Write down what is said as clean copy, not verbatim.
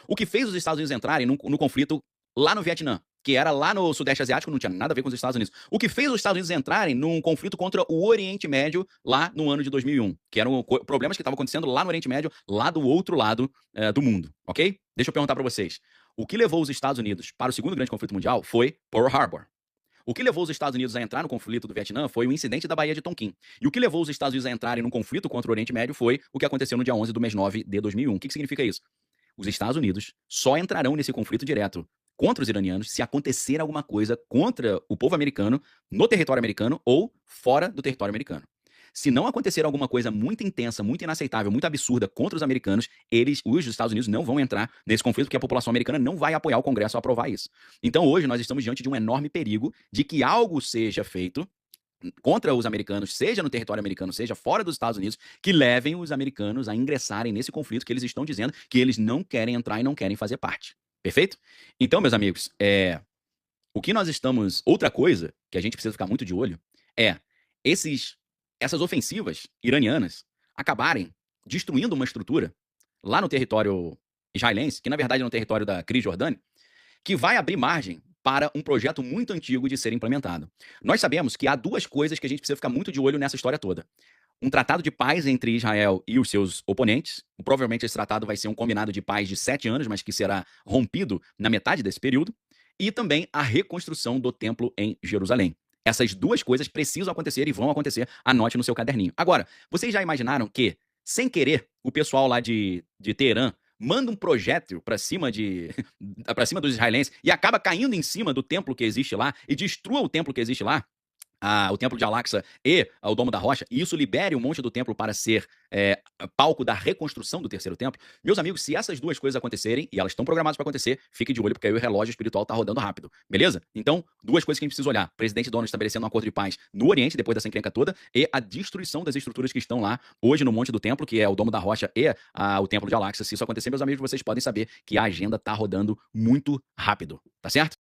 O que fez os Estados Unidos entrarem no conflito lá no Vietnã, que era lá no Sudeste Asiático, não tinha nada a ver com os Estados Unidos. O que fez os Estados Unidos entrarem num conflito contra o Oriente Médio lá no ano de 2001, que eram problemas que estavam acontecendo lá no Oriente Médio, lá do outro lado do mundo, ok? Deixa eu perguntar para vocês. O que levou os Estados Unidos para o segundo grande conflito mundial foi Pearl Harbor. O que levou os Estados Unidos a entrar no conflito do Vietnã foi o incidente da Baía de Tonkin. E o que levou os Estados Unidos a entrarem num conflito contra o Oriente Médio foi o que aconteceu no dia 11 do mês 9 de 2001. O que significa isso? Os Estados Unidos só entrarão nesse conflito direto contra os iranianos se acontecer alguma coisa contra o povo americano, no território americano ou fora do território americano. Se não acontecer alguma coisa muito intensa, muito inaceitável, muito absurda contra os americanos, os Estados Unidos não vão entrar nesse conflito porque a população americana não vai apoiar o Congresso a aprovar isso. Então hoje nós estamos diante de um enorme perigo de que algo seja feito contra os americanos, seja no território americano, seja fora dos Estados Unidos, que levem os americanos a ingressarem nesse conflito que eles estão dizendo que eles não querem entrar e não querem fazer parte. Perfeito? Então, meus amigos, o que nós estamos... Outra coisa que a gente precisa ficar muito de olho é essas ofensivas iranianas acabarem destruindo uma estrutura lá no território israelense, que na verdade é no território da Cisjordânia, que vai abrir margem para um projeto muito antigo de ser implementado. Nós sabemos que há duas coisas que a gente precisa ficar muito de olho nessa história toda. Um tratado de paz entre Israel e os seus oponentes. Provavelmente esse tratado vai ser um combinado de paz de 7 anos, mas que será rompido na metade desse período. E também a reconstrução do templo em Jerusalém. Essas duas coisas precisam acontecer e vão acontecer. Anote no seu caderninho. Agora, vocês já imaginaram que, sem querer, o pessoal lá de Teherã manda um projétil para cima dos israelenses e acaba caindo em cima do templo que existe lá e destrua o templo que existe lá, o templo de Al-Aqsa e o Domo da Rocha, e isso libere um monte do templo para ser palco da reconstrução do terceiro templo. Meus amigos, se essas duas coisas acontecerem, e elas estão programadas para acontecer, fique de olho, porque aí o relógio espiritual tá rodando rápido, beleza? Então, duas coisas que a gente precisa olhar. O presidente Donald estabelecendo um acordo de paz no Oriente, depois dessa encrenca toda, e a destruição das estruturas que estão lá hoje no Monte do Templo, que é o Domo da Rocha e o Templo de Al-Aqsa. Se isso acontecer, meus amigos, vocês podem saber que a agenda tá rodando muito rápido, tá certo?